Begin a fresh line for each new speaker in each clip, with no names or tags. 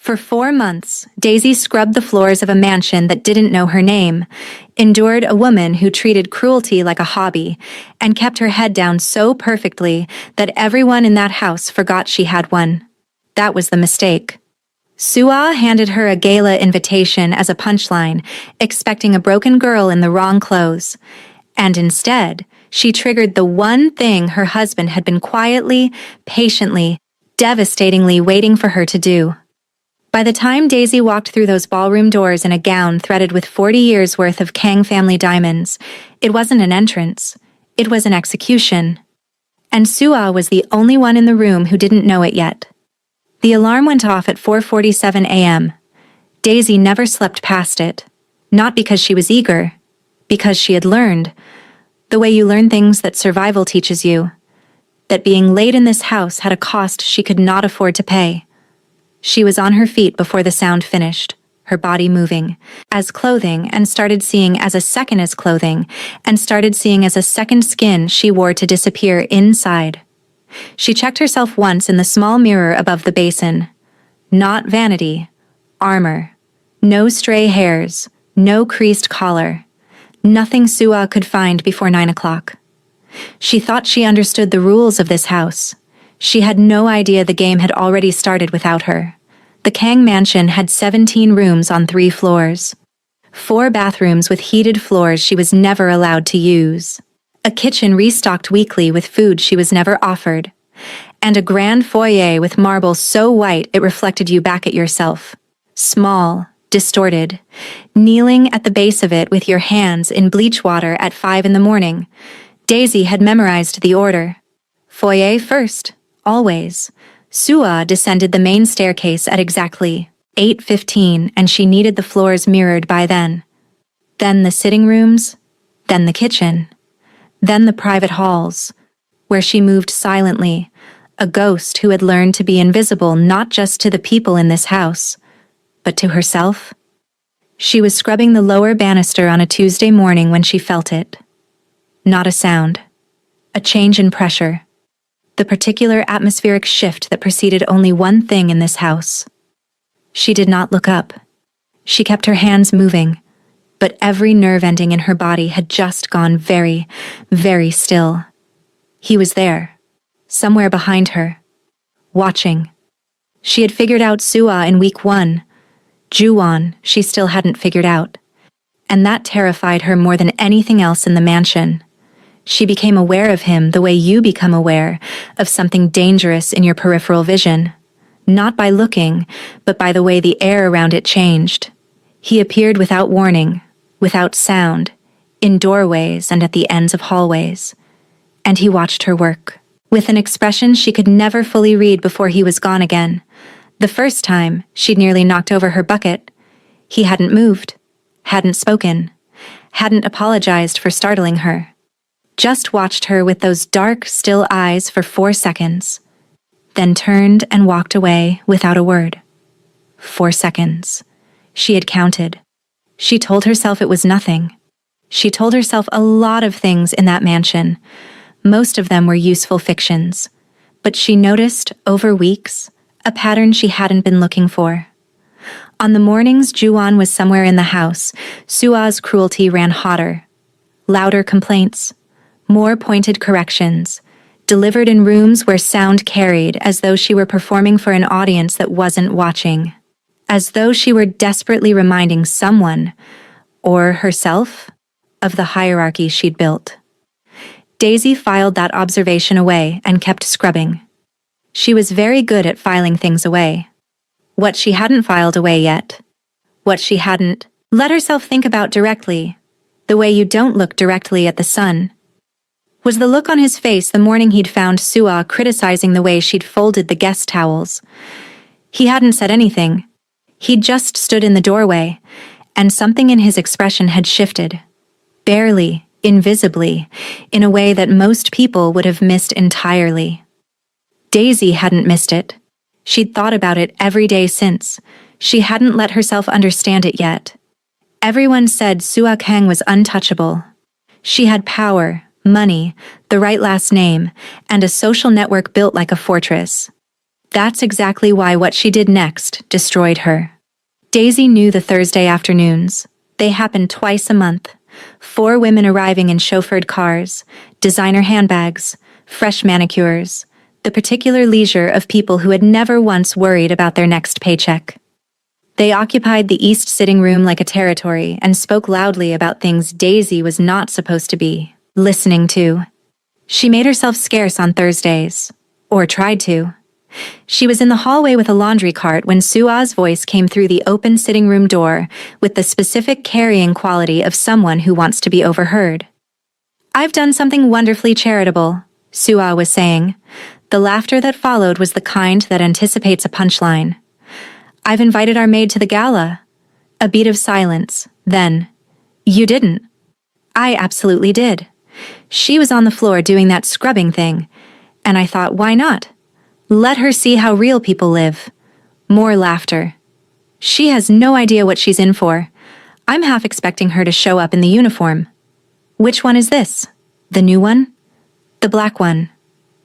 For 4 months, Daisy scrubbed the floors of a mansion that didn't know her name, endured a woman who treated cruelty like a hobby, and kept her head down so perfectly that everyone in that house forgot she had one. That was the mistake. Sua handed her a gala invitation as a punchline, expecting a broken girl in the wrong clothes. And instead, she triggered the one thing her husband had been quietly, patiently, devastatingly waiting for her to do. By the time Daisy walked through those ballroom doors in a gown threaded with 40 years' worth of Kang family diamonds, it wasn't an entrance, it was an execution. And Sua was the only one in the room who didn't know it yet. The alarm went off at 4:47 a.m. Daisy never slept past it, not because she was eager, because she had learned, the way you learn things that survival teaches you, that being late in this house had a cost she could not afford to pay. She was on her feet before the sound finished, her body moving, as clothing, and started seeing as a second as clothing, and started seeing as a second skin she wore to disappear inside. She checked herself once in the small mirror above the basin. Not vanity, armor. No stray hairs, no creased collar. Nothing Sua could find before 9 o'clock. She thought she understood the rules of this house. She had no idea the game had already started without her. The Kang mansion had 17 rooms on 3 floors. 4 bathrooms with heated floors she was never allowed to use. A kitchen restocked weekly with food she was never offered. And a grand foyer with marble so white it reflected you back at yourself. Small, distorted, kneeling at the base of it with your hands in bleach water at 5 in the morning. Daisy had memorized the order. Foyer first. Always. Sua descended the main staircase at exactly 8:15, and she needed the floors mirrored by then. Then the sitting rooms, then the kitchen, then the private halls, where she moved silently, a ghost who had learned to be invisible not just to the people in this house, but to herself. She was scrubbing the lower banister on a Tuesday morning when she felt it. Not a sound. A change in pressure. The particular atmospheric shift that preceded only one thing in this house. She did not look up. She kept her hands moving, but every nerve ending in her body had just gone very, very still. He was there, somewhere behind her, watching. She had figured out Sua in week 1. Juwon, she still hadn't figured out. And that terrified her more than anything else in the mansion. She became aware of him the way you become aware of something dangerous in your peripheral vision, not by looking, but by the way the air around it changed. He appeared without warning, without sound, in doorways and at the ends of hallways. And he watched her work, with an expression she could never fully read before he was gone again. The first time, she'd nearly knocked over her bucket. He hadn't moved, hadn't spoken, hadn't apologized for startling her. Just watched her with those dark, still eyes for 4 seconds, then turned and walked away without a word. 4 seconds. She had counted. She told herself it was nothing. She told herself a lot of things in that mansion. Most of them were useful fictions. But she noticed, over weeks, a pattern she hadn't been looking for. On the mornings Juwon was somewhere in the house, Sua's cruelty ran hotter. Louder complaints. More pointed corrections, delivered in rooms where sound carried as though she were performing for an audience that wasn't watching, as though she were desperately reminding someone, or herself, of the hierarchy she'd built. Daisy filed that observation away and kept scrubbing. She was very good at filing things away. What she hadn't filed away yet, what she hadn't let herself think about directly, the way you don't look directly at the sun, was the look on his face the morning he'd found Sua criticizing the way she'd folded the guest towels. He hadn't said anything. He'd just stood in the doorway, and something in his expression had shifted. Barely, invisibly, in a way that most people would have missed entirely. Daisy hadn't missed it. She'd thought about it every day since. She hadn't let herself understand it yet. Everyone said Sua Kang was untouchable. She had power, money, the right last name, and a social network built like a fortress. That's exactly why what she did next destroyed her. Daisy knew the Thursday afternoons. They happened twice a month. 4 women arriving in chauffeured cars, designer handbags, fresh manicures, the particular leisure of people who had never once worried about their next paycheck. They occupied the east sitting room like a territory and spoke loudly about things Daisy was not supposed to be listening to. She made herself scarce on Thursdays, or tried to. She was in the hallway with a laundry cart when Sua's voice came through the open sitting room door with the specific carrying quality of someone who wants to be overheard. "I've done something wonderfully charitable," Sua was saying. The laughter that followed was the kind that anticipates a punchline. "I've invited our maid to the gala." A beat of silence. Then, "You didn't." "I absolutely did. She was on the floor doing that scrubbing thing, and I thought, why not? Let her see how real people live." More laughter. "She has no idea what she's in for. I'm half expecting her to show up in the uniform." "Which one is this? The new one?" "The black one."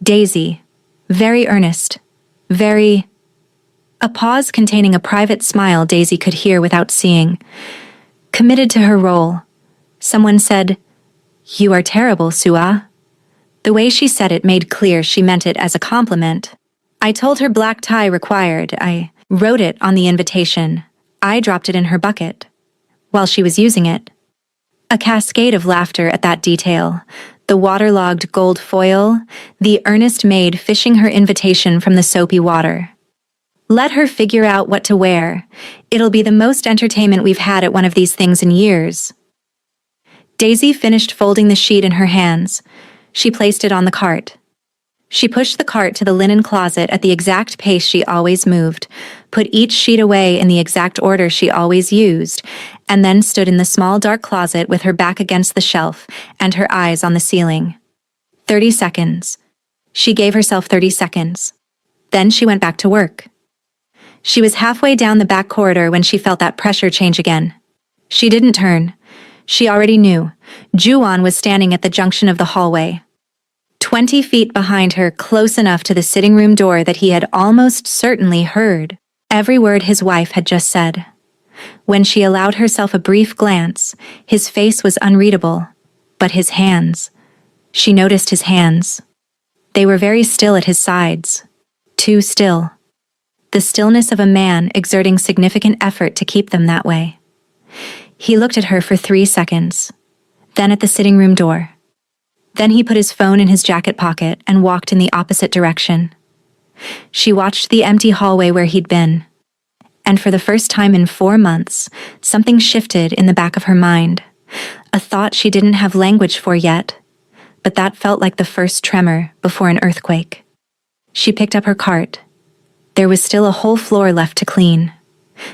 Daisy. Very earnest. Very... A pause containing a private smile Daisy could hear without seeing. Committed to her role. Someone said, "You are terrible, Sua." The way she said it made clear she meant it as a compliment. "I told her black tie required. I wrote it on the invitation. I dropped it in her bucket while she was using it." A cascade of laughter at that detail. The waterlogged gold foil, the earnest maid fishing her invitation from the soapy water. "Let her figure out what to wear. It'll be the most entertainment we've had at one of these things in years." Daisy finished folding the sheet in her hands. She placed it on the cart. She pushed the cart to the linen closet at the exact pace she always moved, put each sheet away in the exact order she always used, and then stood in the small dark closet with her back against the shelf and her eyes on the ceiling. 30 seconds. She gave herself 30 seconds. Then she went back to work. She was halfway down the back corridor when she felt that pressure change again. She didn't turn. She already knew. Juan was standing at the junction of the hallway. 20 feet behind her, close enough to the sitting room door that he had almost certainly heard every word his wife had just said. When she allowed herself a brief glance, his face was unreadable, but his hands. She noticed his hands. They were very still at his sides. Too still. The stillness of a man exerting significant effort to keep them that way. He looked at her for 3 seconds, then at the sitting room door. Then he put his phone in his jacket pocket and walked in the opposite direction. She watched the empty hallway where he'd been. And for the first time in 4 months, something shifted in the back of her mind. A thought she didn't have language for yet, but that felt like the first tremor before an earthquake. She picked up her cart. There was still a whole floor left to clean.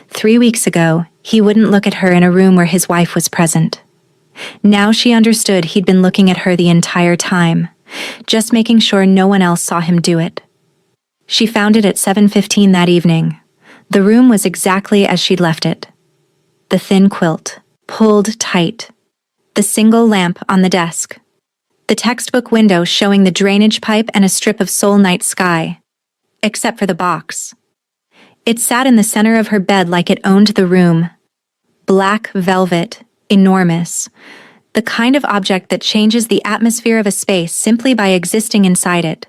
3 weeks ago, he wouldn't look at her in a room where his wife was present. Now she understood he'd been looking at her the entire time, just making sure no one else saw him do it. She found it at 7:15 that evening. The room was exactly as she'd left it. The thin quilt, pulled tight. The single lamp on the desk. The textbook window showing the drainage pipe and a strip of soul night sky. Except for the box. It sat in the center of her bed like it owned the room. Black velvet, enormous. The kind of object that changes the atmosphere of a space simply by existing inside it.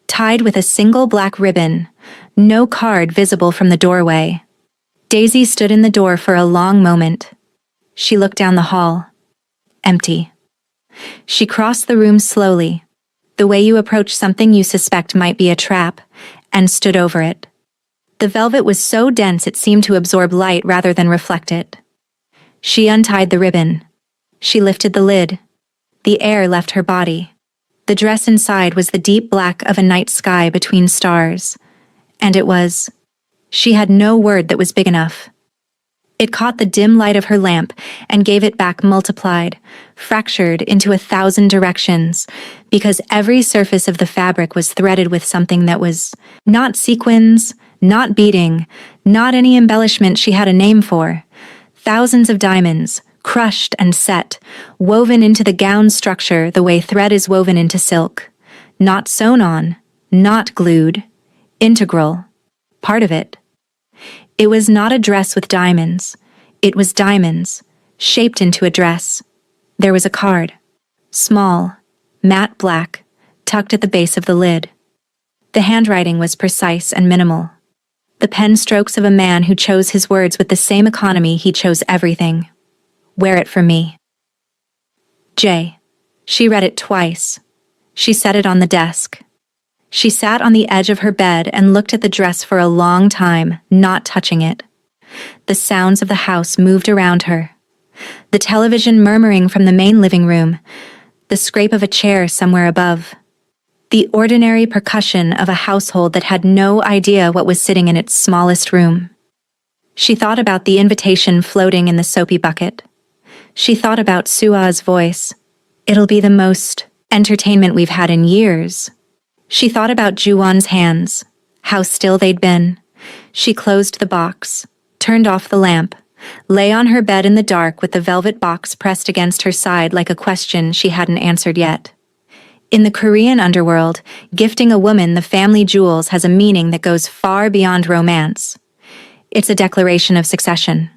Tied with a single black ribbon, no card visible from the doorway. Daisy stood in the door for a long moment. She looked down the hall. Empty. She crossed the room slowly, the way you approach something you suspect might be a trap, and stood over it. The velvet was so dense it seemed to absorb light rather than reflect it. She untied the ribbon. She lifted the lid. The air left her body. The dress inside was the deep black of a night sky between stars. And it was... She had no word that was big enough. It caught the dim light of her lamp and gave it back multiplied, fractured into 1,000 directions, because every surface of the fabric was threaded with something that was not sequins, not beading, not any embellishment she had a name for. Thousands of diamonds, crushed and set, woven into the gown structure the way thread is woven into silk. Not sewn on, not glued. Integral. Part of it. It was not a dress with diamonds. It was diamonds, shaped into a dress. There was a card. Small, matte black, tucked at the base of the lid. The handwriting was precise and minimal. The pen strokes of a man who chose his words with the same economy he chose everything. Wear it for me. J. She read it twice. She set it on the desk. She sat on the edge of her bed and looked at the dress for a long time, not touching it. The sounds of the house moved around her. The television murmuring from the main living room, the scrape of a chair somewhere above. The ordinary percussion of a household that had no idea what was sitting in its smallest room. She thought about the invitation floating in the soapy bucket. She thought about Sua's voice. It'll be the most entertainment we've had in years. She thought about Juwon's hands, how still they'd been. She closed the box, turned off the lamp, lay on her bed in the dark with the velvet box pressed against her side like a question she hadn't answered yet. In the Korean underworld, gifting a woman the family jewels has a meaning that goes far beyond romance. It's a declaration of succession.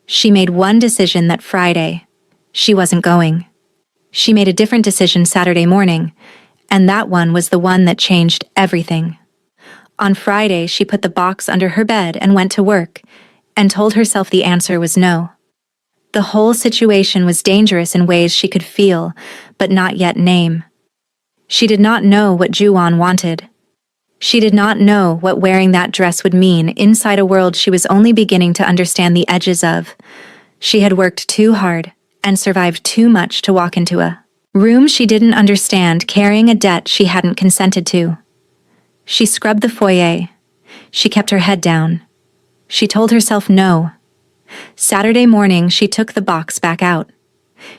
She made one decision that Friday. She wasn't going. She made a different decision Saturday morning, and that one was the one that changed everything. On Friday, she put the box under her bed and went to work, and told herself the answer was no. The whole situation was dangerous in ways she could feel, but not yet name. She did not know what Juwon wanted. She did not know what wearing that dress would mean inside a world she was only beginning to understand the edges of. She had worked too hard and survived too much to walk into a room she didn't understand, carrying a debt she hadn't consented to. She scrubbed the foyer. She kept her head down. She told herself no. Saturday morning, she took the box back out.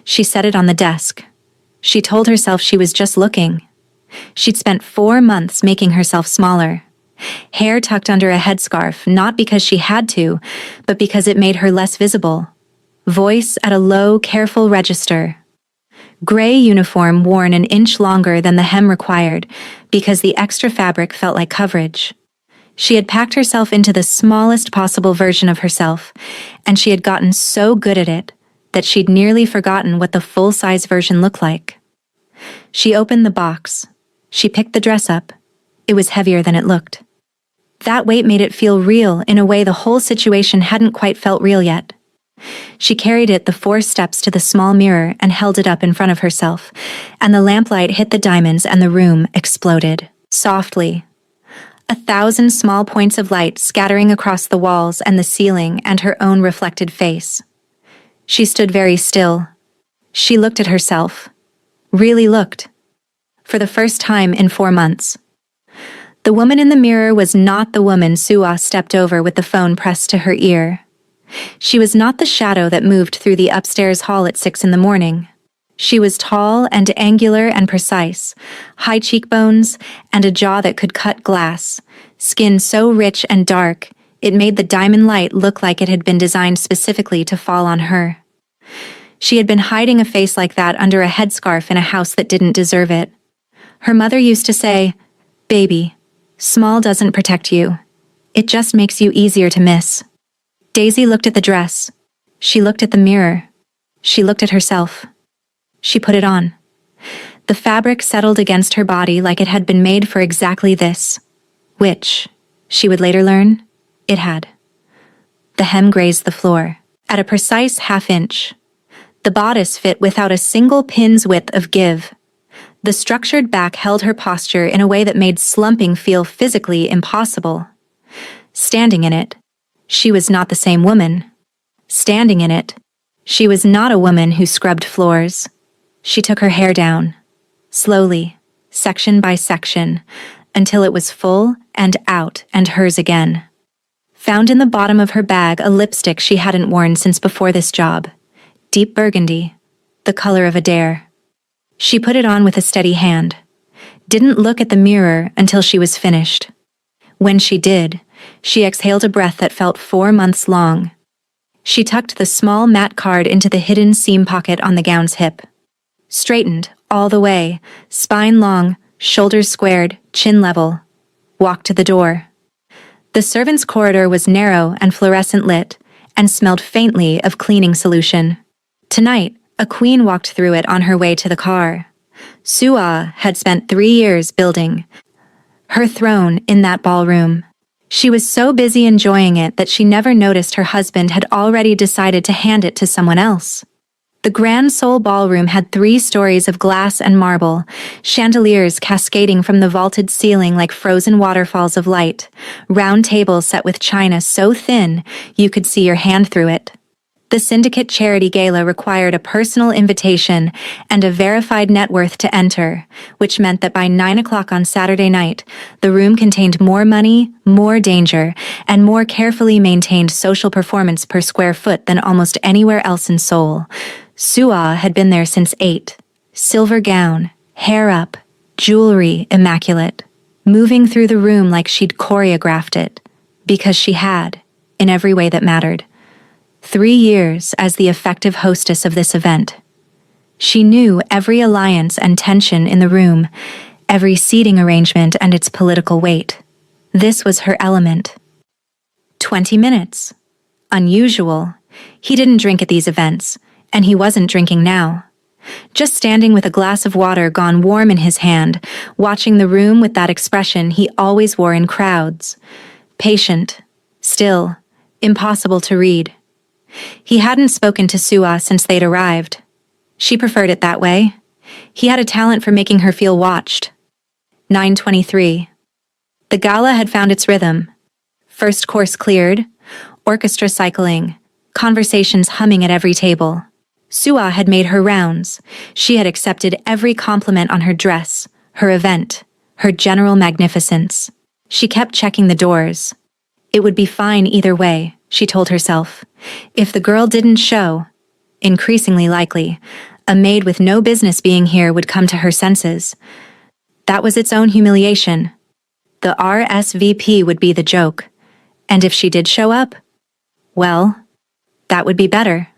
She set it on the desk. She told herself she was just looking. She'd spent 4 months making herself smaller. Hair tucked under a headscarf, not because she had to, but because it made her less visible. Voice at a low, careful register. Gray uniform worn an inch longer than the hem required, because the extra fabric felt like coverage. She had packed herself into the smallest possible version of herself, and she had gotten so good at it that she'd nearly forgotten what the full-size version looked like. She opened the box. She picked the dress up. It was heavier than it looked. That weight made it feel real in a way the whole situation hadn't quite felt real yet. She carried it the 4 steps to the small mirror and held it up in front of herself, and the lamplight hit the diamonds and the room exploded, softly. 1,000 small points of light scattering across the walls and the ceiling and her own reflected face. She stood very still. She looked at herself. Really looked. For the first time in 4 months. The woman in the mirror was not the woman Sua stepped over with the phone pressed to her ear. She was not the shadow that moved through the upstairs hall at 6 in the morning. She was tall and angular and precise, high cheekbones, and a jaw that could cut glass, skin so rich and dark, it made the diamond light look like it had been designed specifically to fall on her. She had been hiding a face like that under a headscarf in a house that didn't deserve it. Her mother used to say, "Baby, small doesn't protect you. It just makes you easier to miss." Daisy looked at the dress. She looked at the mirror. She looked at herself. She put it on. The fabric settled against her body like it had been made for exactly this, which, she would later learn, it had. The hem grazed the floor, at a precise half-inch. The bodice fit without a single pin's width of give. The structured back held her posture in a way that made slumping feel physically impossible. Standing in it, she was not the same woman. Standing in it, she was not a woman who scrubbed floors. She took her hair down, slowly, section by section, until it was full and out and hers again. Found in the bottom of her bag a lipstick she hadn't worn since before this job, deep burgundy, the color of a dare. She put it on with a steady hand, didn't look at the mirror until she was finished. When she did, she exhaled a breath that felt 4 months long. She tucked the small matte card into the hidden seam pocket on the gown's hip. Straightened, all the way, spine long, shoulders squared, chin level. walked to the door. The servants' corridor was narrow and fluorescent lit, and smelled faintly of cleaning solution. Tonight, a queen walked through it on her way to the car. Sua had spent 3 years building her throne in that ballroom. She was so busy enjoying it that she never noticed her husband had already decided to hand it to someone else. The Grand Seoul Ballroom had 3 stories of glass and marble, chandeliers cascading from the vaulted ceiling like frozen waterfalls of light, round tables set with china so thin you could see your hand through it. The Syndicate Charity Gala required a personal invitation and a verified net worth to enter, which meant that by 9 o'clock on Saturday night, the room contained more money, more danger, and more carefully maintained social performance per square foot than almost anywhere else in Seoul. Sua had been there since 8. Silver gown, hair up, jewelry immaculate, moving through the room like she'd choreographed it, because she had, in every way that mattered. 3 years as the effective hostess of this event. She knew every alliance and tension in the room, every seating arrangement and its political weight. This was her element. 20 minutes. Unusual. He didn't drink at these events, and he wasn't drinking now. Just standing with a glass of water gone warm in his hand, watching the room with that expression he always wore in crowds. Patient, still, impossible to read. He hadn't spoken to Sua since they'd arrived. She preferred it that way. He had a talent for making her feel watched. 9:23. The gala had found its rhythm. First course cleared, orchestra cycling, conversations humming at every table. Sua had made her rounds. She had accepted every compliment on her dress, her event, her general magnificence. She kept checking the doors. It would be fine either way, she told herself. If the girl didn't show, increasingly likely, a maid with no business being here would come to her senses. That was its own humiliation. The RSVP would be the joke. And if she did show up, well, that would be better.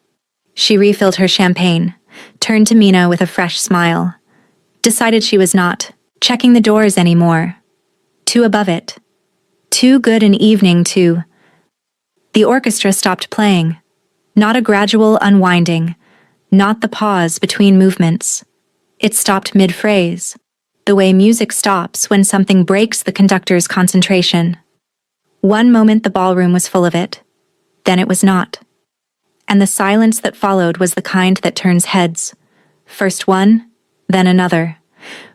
She refilled her champagne, turned to Mina with a fresh smile. Decided she was not checking the doors anymore. Too above it. Too good an evening to... The orchestra stopped playing. Not a gradual unwinding. Not the pause between movements. It stopped mid-phrase. The way music stops when something breaks the conductor's concentration. One moment the ballroom was full of it. Then it was not. And the silence that followed was the kind that turns heads. First one, then another,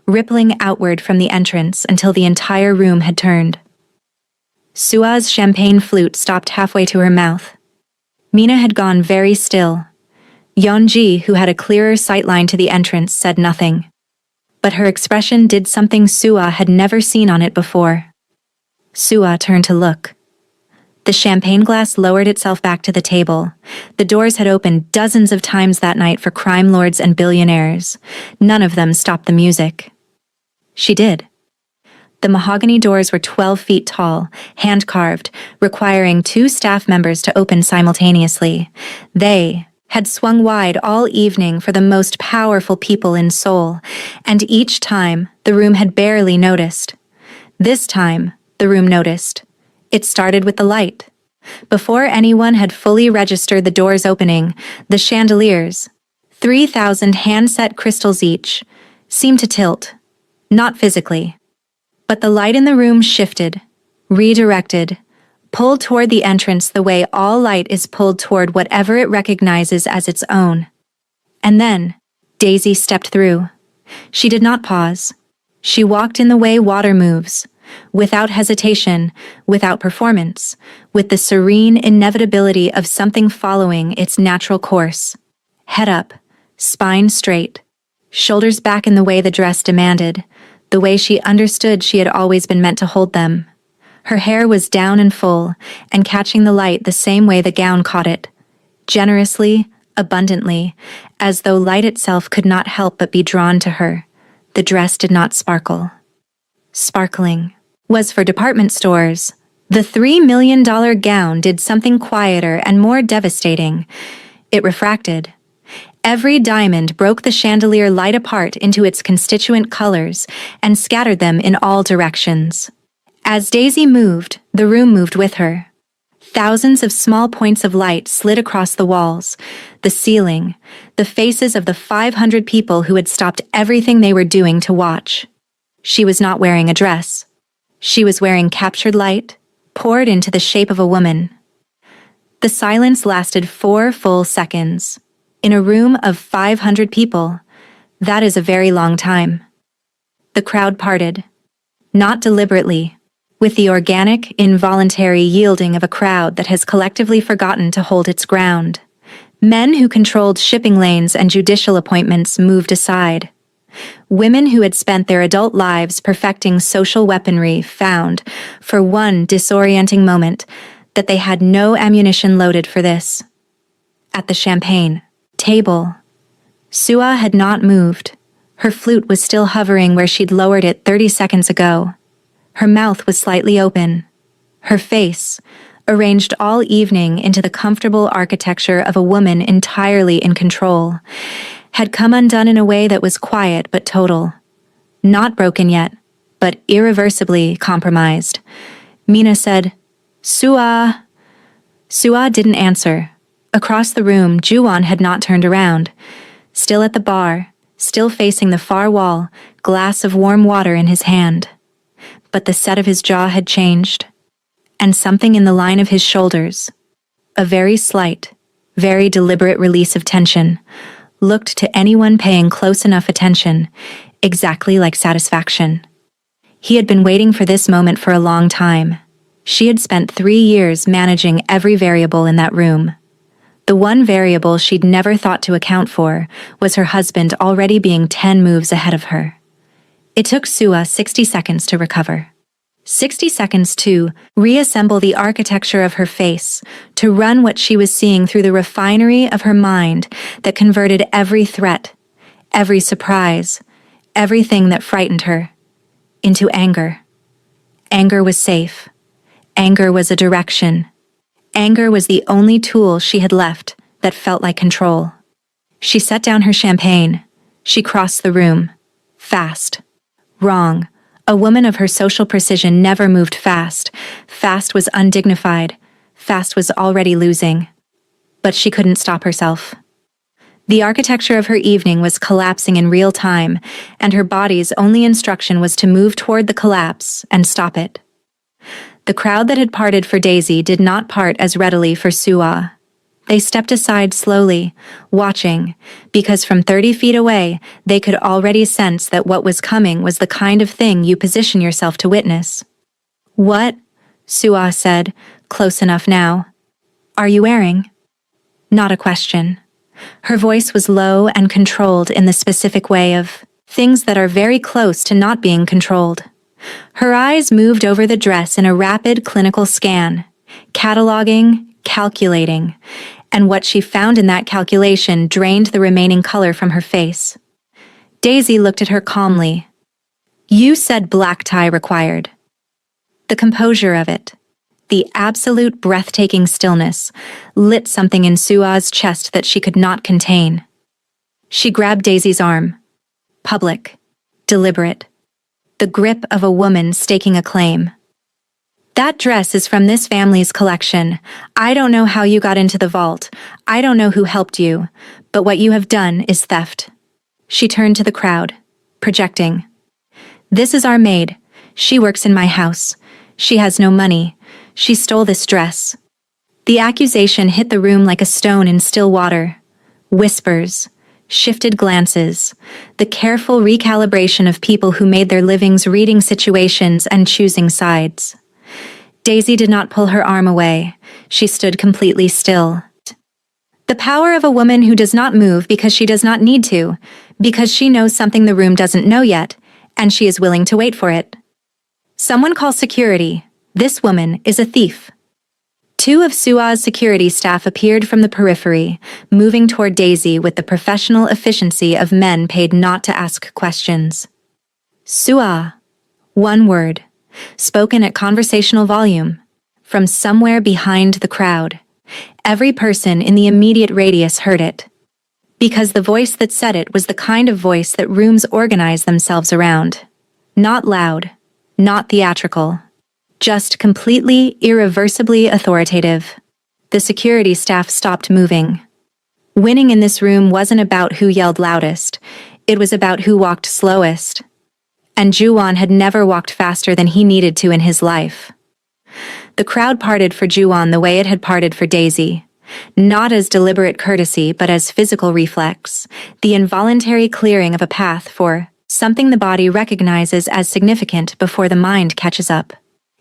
rippling outward from the entrance until the entire room had turned. Sua's champagne flute stopped halfway to her mouth. Mina had gone very still. Yeonji, who had a clearer sightline to the entrance, said nothing. But her expression did something Sua had never seen on it before. Sua turned to look. The champagne glass lowered itself back to the table. The doors had opened dozens of times that night for crime lords and billionaires. None of them stopped the music. She did. The mahogany doors were 12 feet tall, hand-carved, requiring 2 staff members to open simultaneously. They had swung wide all evening for the most powerful people in Seoul, and each time the room had barely noticed. This time, the room noticed. It started with the light. Before anyone had fully registered the doors opening, the chandeliers, 3,000 hand-set crystals each, seemed to tilt. Not physically. But the light in the room shifted, redirected, pulled toward the entrance the way all light is pulled toward whatever it recognizes as its own. And then, Daisy stepped through. She did not pause. She walked in the way water moves, without hesitation, without performance, with the serene inevitability of something following its natural course. Head up, spine straight, shoulders back in the way the dress demanded, the way she understood she had always been meant to hold them. Her hair was down and full, and catching the light the same way the gown caught it, generously, abundantly, as though light itself could not help but be drawn to her. The dress did not sparkle. Sparkling was for department stores. The $3 million gown did something quieter and more devastating. It refracted. Every diamond broke the chandelier light apart into its constituent colors and scattered them in all directions. As Daisy moved, the room moved with her. Thousands of small points of light slid across the walls, the ceiling, the faces of the 500 people who had stopped everything they were doing to watch. She was not wearing a dress. She was wearing captured light, poured into the shape of a woman. The silence lasted 4 full seconds. In a room of 500 people, that is a very long time. The crowd parted. Not deliberately, with the organic, involuntary yielding of a crowd that has collectively forgotten to hold its ground. Men who controlled shipping lanes and judicial appointments moved aside. Women who had spent their adult lives perfecting social weaponry found, for one disorienting moment, that they had no ammunition loaded for this. At the champagne table, Sua had not moved. Her flute was still hovering where she'd lowered it 30 seconds ago. Her mouth was slightly open. Her face, arranged all evening into the comfortable architecture of a woman entirely in control, had come undone in a way that was quiet but total. Not broken yet, but irreversibly compromised. Mina said, "Sua." Sua didn't answer. Across the room, Juwon had not turned around. Still at the bar, still facing the far wall, glass of warm water in his hand. But the set of his jaw had changed. And something in the line of his shoulders, a very slight, very deliberate release of tension, looked to anyone paying close enough attention, exactly like satisfaction. He had been waiting for this moment for a long time. She had spent 3 years managing every variable in that room. The one variable she'd never thought to account for was her husband already being 10 moves ahead of her. It took Sua 60 seconds to recover. 60 seconds to reassemble the architecture of her face, to run what she was seeing through the refinery of her mind that converted every threat, every surprise, everything that frightened her, into anger. Anger was safe. Anger was a direction. Anger was the only tool she had left that felt like control. She set down her champagne. She crossed the room. Fast. Wrong. A woman of her social precision never moved fast. Fast was undignified. Fast was already losing. But she couldn't stop herself. The architecture of her evening was collapsing in real time, and her body's only instruction was to move toward the collapse and stop it. The crowd that had parted for Daisy did not part as readily for Sua. They stepped aside slowly, watching, because from 30 feet away, they could already sense that what was coming was the kind of thing you position yourself to witness. "What?" Sua said, close enough now. "Are you wearing?" Not a question. Her voice was low and controlled in the specific way of things that are very close to not being controlled. Her eyes moved over the dress in a rapid clinical scan, cataloging, calculating, and what she found in that calculation drained the remaining color from her face. Daisy looked at her calmly. "You said black tie required." The composure of it, the absolute breathtaking stillness, lit something in Sua's chest that she could not contain. She grabbed Daisy's arm. Public. Deliberate. The grip of a woman staking a claim. "That dress is from this family's collection. I don't know how you got into the vault. I don't know who helped you, but what you have done is theft." She turned to the crowd, projecting. "This is our maid. She works in my house. She has no money. She stole this dress." The accusation hit the room like a stone in still water. Whispers, shifted glances, the careful recalibration of people who made their livings reading situations and choosing sides. Daisy did not pull her arm away. She stood completely still. The power of a woman who does not move because she does not need to, because she knows something the room doesn't know yet, and she is willing to wait for it. "Someone call security. This woman is a thief." 2 of Sua's security staff appeared from the periphery, moving toward Daisy with the professional efficiency of men paid not to ask questions. "Sua." One word, spoken at conversational volume, from somewhere behind the crowd. Every person in the immediate radius heard it. Because the voice that said it was the kind of voice that rooms organize themselves around. Not loud, not theatrical, just completely, irreversibly authoritative. The security staff stopped moving. Winning in this room wasn't about who yelled loudest, it was about who walked slowest. And Juwon had never walked faster than he needed to in his life. The crowd parted for Juwon the way it had parted for Daisy. Not as deliberate courtesy, but as physical reflex, the involuntary clearing of a path for something the body recognizes as significant before the mind catches up.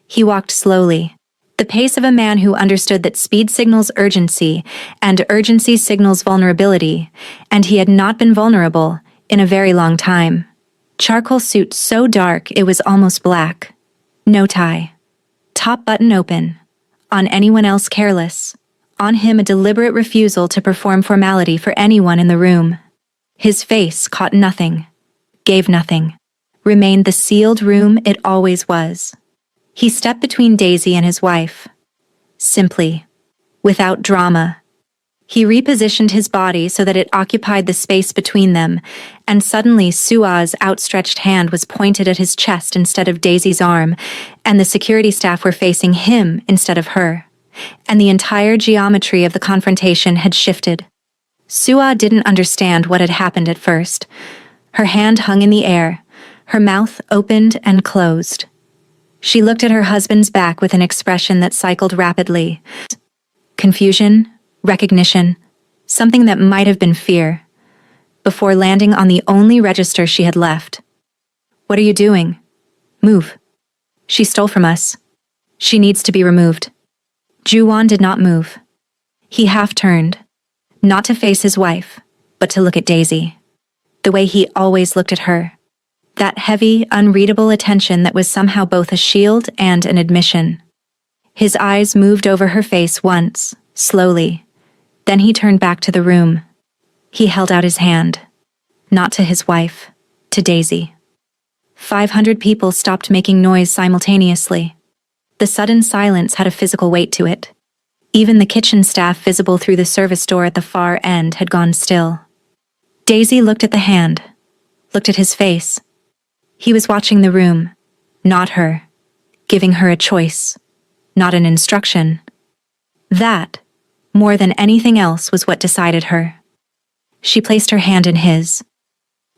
He walked slowly, the pace of a man who understood that speed signals urgency, and urgency signals vulnerability, and he had not been vulnerable in a very long time. Charcoal suit so dark it was almost black. No tie. Top button open. On anyone else careless. On him a deliberate refusal to perform formality for anyone in the room. His face caught nothing. Gave nothing. Remained the sealed room it always was. He stepped between Daisy and his wife. Simply. Without drama. He repositioned his body so that it occupied the space between them, and suddenly Sua's outstretched hand was pointed at his chest instead of Daisy's arm, and the security staff were facing him instead of her. And the entire geometry of the confrontation had shifted. Sua didn't understand what had happened at first. Her hand hung in the air, her mouth opened and closed. She looked at her husband's back with an expression that cycled rapidly. Confusion, recognition, something that might have been fear, before landing on the only register she had left. What are you doing? Move. She stole from us. She needs to be removed. Juwon did not move. He half-turned, not to face his wife, but to look at Daisy. The way he always looked at her. That heavy, unreadable attention that was somehow both a shield and an admission. His eyes moved over her face once, slowly. Then he turned back to the room. He held out his hand. Not to his wife, to Daisy. 500 people stopped making noise simultaneously. The sudden silence had a physical weight to it. Even the kitchen staff visible through the service door at the far end had gone still. Daisy looked at the hand, looked at his face. He was watching the room, not her, giving her a choice, not an instruction. That, more than anything else, was what decided her. She placed her hand in his.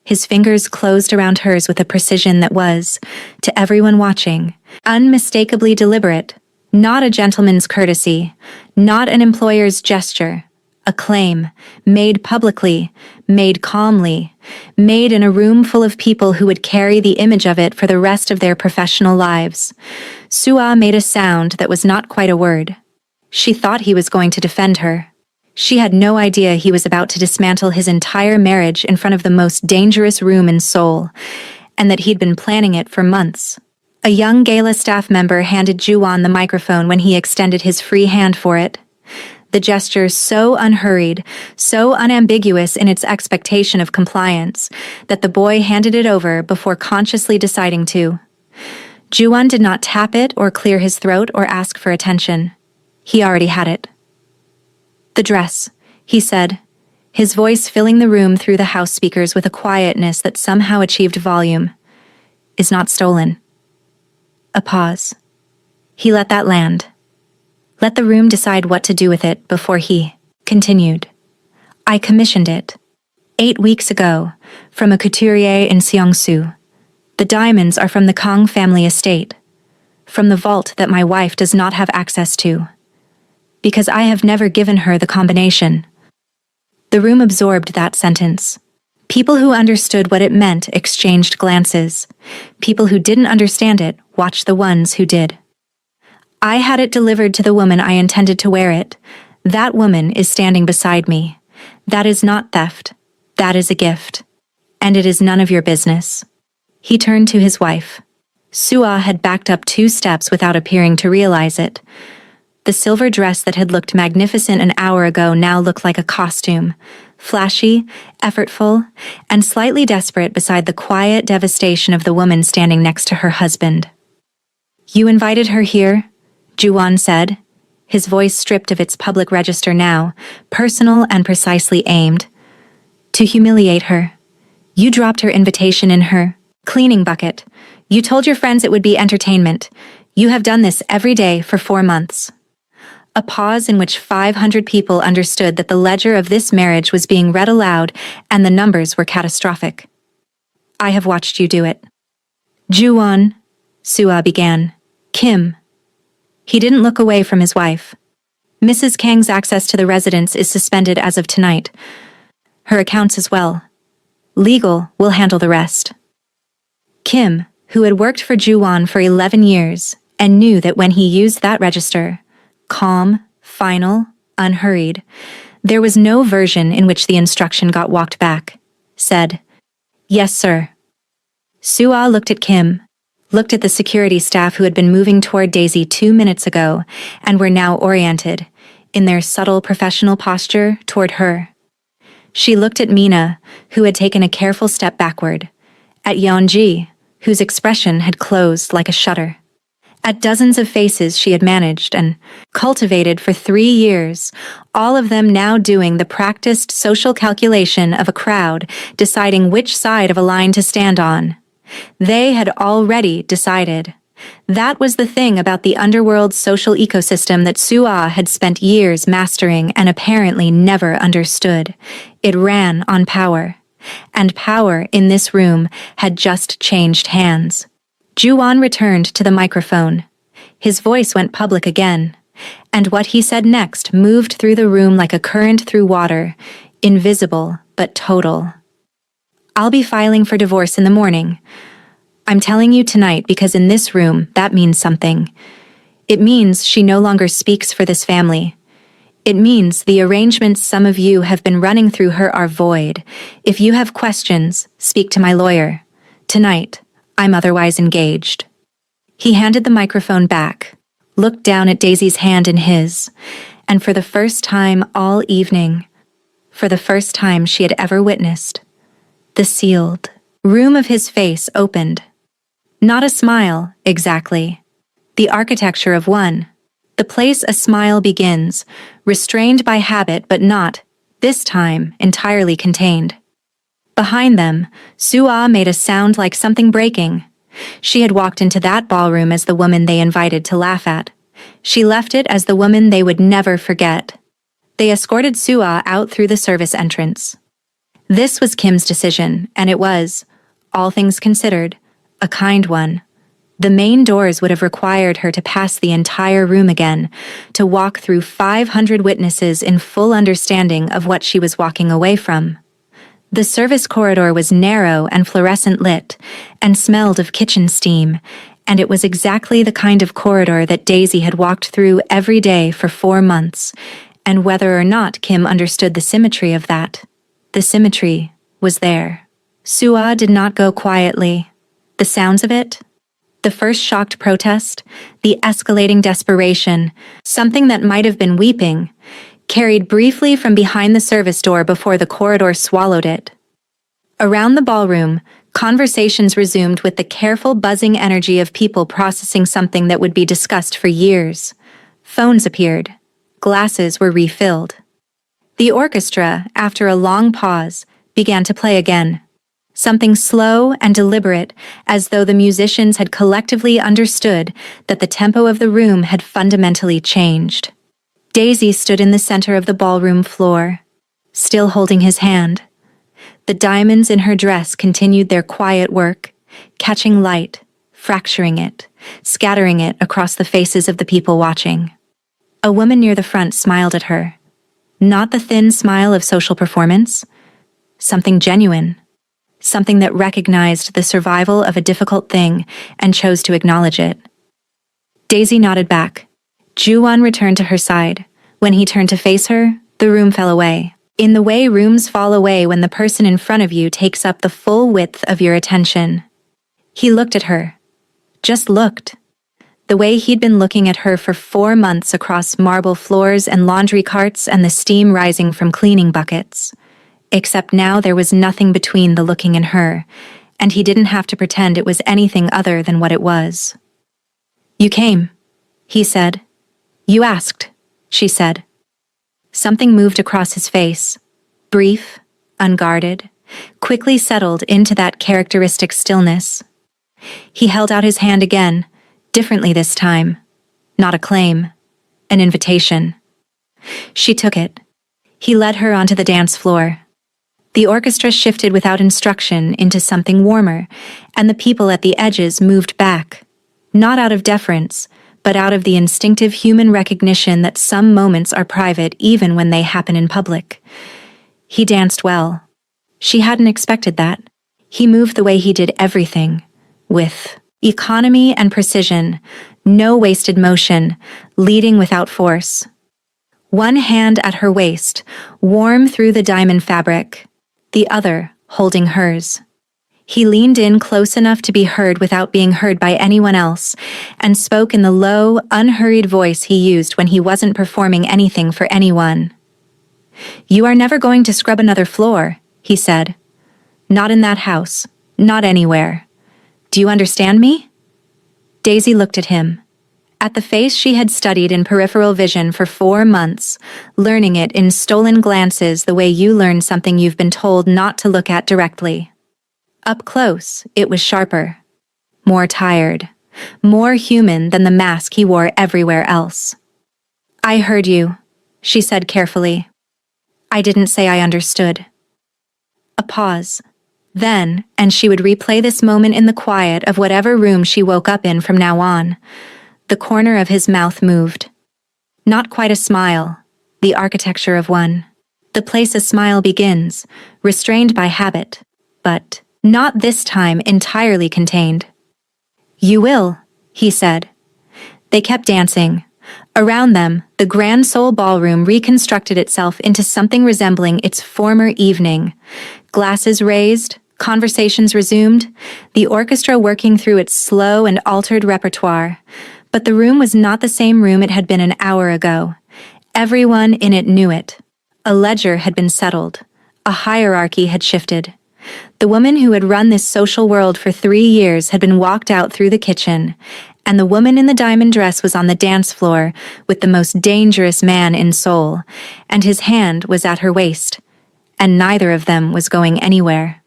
His fingers closed around hers with a precision that was, to everyone watching, unmistakably deliberate, not a gentleman's courtesy, not an employer's gesture, a claim, made publicly, made calmly, made in a room full of people who would carry the image of it for the rest of their professional lives. Sua made a sound that was not quite a word. She thought he was going to defend her. She had no idea he was about to dismantle his entire marriage in front of the most dangerous room in Seoul, and that he'd been planning it for months. A young gala staff member handed Juwon the microphone when he extended his free hand for it. The gesture so unhurried, so unambiguous in its expectation of compliance, that the boy handed it over before consciously deciding to. Juwon did not tap it or clear his throat or ask for attention. He already had it. The dress, he said, his voice filling the room through the house speakers with a quietness that somehow achieved volume, is not stolen. A pause. He let that land. Let the room decide what to do with it before he continued. I commissioned it 8 weeks ago from a couturier in Seongsu. The diamonds are from the Kang family estate, from the vault that my wife does not have access to, because I have never given her the combination. The room absorbed that sentence. People who understood what it meant exchanged glances. People who didn't understand it watched the ones who did. I had it delivered to the woman I intended to wear it. That woman is standing beside me. That is not theft. That is a gift. And it is none of your business. He turned to his wife. Sua had backed up 2 steps without appearing to realize it. The silver dress that had looked magnificent an hour ago now looked like a costume, flashy, effortful, and slightly desperate beside the quiet devastation of the woman standing next to her husband. You invited her here? Juwon said, his voice stripped of its public register now, personal and precisely aimed. To humiliate her. You dropped her invitation in her cleaning bucket. You told your friends it would be entertainment. You have done this every day for 4 months. A pause in which 500 people understood that the ledger of this marriage was being read aloud and the numbers were catastrophic. I have watched you do it. Ju-won, Sua began. Kim. He didn't look away from his wife. Mrs. Kang's access to the residence is suspended as of tonight. Her accounts as well. Legal will handle the rest. Kim, who had worked for Ju-won for 11 years and knew that when he used that register, calm, final, unhurried, there was no version in which the instruction got walked back, said, "Yes, sir." Sua looked at Kim, looked at the security staff who had been moving toward Daisy 2 minutes ago and were now oriented, in their subtle professional posture, toward her. She looked at Mina, who had taken a careful step backward, at Yeonji, whose expression had closed like a shutter, at dozens of faces she had managed and cultivated for 3 years, all of them now doing the practiced social calculation of a crowd, deciding which side of a line to stand on. They had already decided. That was the thing about the underworld's social ecosystem that Sua had spent years mastering and apparently never understood. It ran on power. And power in this room had just changed hands. Ju-won returned to the microphone. His voice went public again, and what he said next moved through the room like a current through water, invisible but total. I'll be filing for divorce in the morning. I'm telling you tonight because in this room that means something. It means she no longer speaks for this family. It means the arrangements some of you have been running through her are void. If you have questions, speak to my lawyer. Tonight, I'm otherwise engaged. He handed the microphone back, looked down at Daisy's hand in his, and for the first time all evening, for the first time she had ever witnessed, the sealed room of his face opened. Not a smile, exactly. The architecture of one. The place a smile begins, restrained by habit but not, this time, entirely contained. Behind them, Sua made a sound like something breaking. She had walked into that ballroom as the woman they invited to laugh at. She left it as the woman they would never forget. They escorted Sua out through the service entrance. This was Kim's decision, and it was, all things considered, a kind one. The main doors would have required her to pass the entire room again, to walk through 500 witnesses in full understanding of what she was walking away from. The service corridor was narrow and fluorescent lit, and smelled of kitchen steam, and it was exactly the kind of corridor that Daisy had walked through every day for 4 months, and whether or not Kim understood the symmetry of that, the symmetry was there. Sua did not go quietly. The sounds of it, the first shocked protest, the escalating desperation, something that might have been weeping, carried briefly from behind the service door before the corridor swallowed it. Around the ballroom, conversations resumed with the careful buzzing energy of people processing something that would be discussed for years. Phones appeared. Glasses were refilled. The orchestra, after a long pause, began to play again. Something slow and deliberate, as though the musicians had collectively understood that the tempo of the room had fundamentally changed. Daisy stood in the center of the ballroom floor, still holding his hand. The diamonds in her dress continued their quiet work, catching light, fracturing it, scattering it across the faces of the people watching. A woman near the front smiled at her. Not the thin smile of social performance. Something genuine. Something that recognized the survival of a difficult thing and chose to acknowledge it. Daisy nodded back. Ju-won returned to her side. When he turned to face her, the room fell away. In the way rooms fall away when the person in front of you takes up the full width of your attention. He looked at her. Just looked. The way he'd been looking at her for 4 months across marble floors and laundry carts and the steam rising from cleaning buckets. Except now there was nothing between the looking and her, and he didn't have to pretend it was anything other than what it was. "You came," he said. "You asked," she said. Something moved across his face, brief, unguarded, quickly settled into that characteristic stillness. He held out his hand again, differently this time. Not a claim, an invitation. She took it. He led her onto the dance floor. The orchestra shifted without instruction into something warmer, and the people at the edges moved back, not out of deference, but out of the instinctive human recognition that some moments are private even when they happen in public. He danced well. She hadn't expected that. He moved the way he did everything, with economy and precision, no wasted motion, leading without force. One hand at her waist, warm through the diamond fabric, the other holding hers. He leaned in close enough to be heard without being heard by anyone else, and spoke in the low, unhurried voice he used when he wasn't performing anything for anyone. "You are never going to scrub another floor," he said. "Not in that house, not anywhere. Do you understand me?" Daisy looked at him. At the face she had studied in peripheral vision for 4 months, learning it in stolen glances the way you learn something you've been told not to look at directly. Up close, it was sharper, more tired, more human than the mask he wore everywhere else. "I heard you," she said carefully. "I didn't say I understood." A pause. Then, and she would replay this moment in the quiet of whatever room she woke up in from now on. The corner of his mouth moved. Not quite a smile, the architecture of one. The place a smile begins, restrained by habit, but not this time entirely contained. "You will," he said. They kept dancing. Around them, the Grand Sol ballroom reconstructed itself into something resembling its former evening. Glasses raised, conversations resumed, the orchestra working through its slow and altered repertoire. But the room was not the same room it had been an hour ago. Everyone in it knew it. A ledger had been settled. A hierarchy had shifted. The woman who had run this social world for 3 years had been walked out through the kitchen, and the woman in the diamond dress was on the dance floor with the most dangerous man in Seoul, and his hand was at her waist, and neither of them was going anywhere.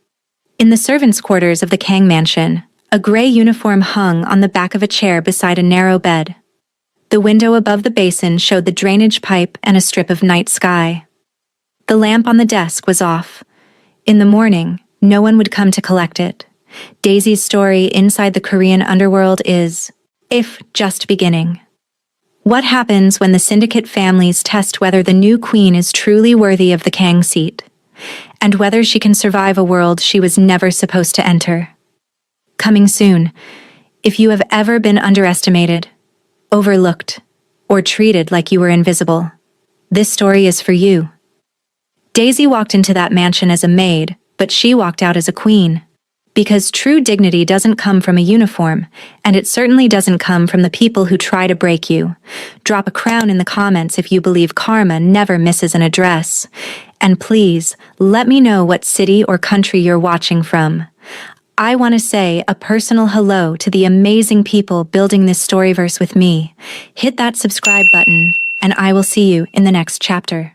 In the servants' quarters of the Kang mansion, a gray uniform hung on the back of a chair beside a narrow bed. The window above the basin showed the drainage pipe and a strip of night sky. The lamp on the desk was off. In the morning, no one would come to collect it. Daisy's story inside the Korean underworld is, if just beginning. What happens when the syndicate families test whether the new queen is truly worthy of the Kang seat, and whether she can survive a world she was never supposed to enter? Coming soon, if you have ever been underestimated, overlooked, or treated like you were invisible, this story is for you. Daisy walked into that mansion as a maid, but she walked out as a queen. Because true dignity doesn't come from a uniform, and it certainly doesn't come from the people who try to break you. Drop a crown in the comments if you believe karma never misses an address. And please, let me know what city or country you're watching from. I want to say a personal hello to the amazing people building this storyverse with me. Hit that subscribe button, and I will see you in the next chapter.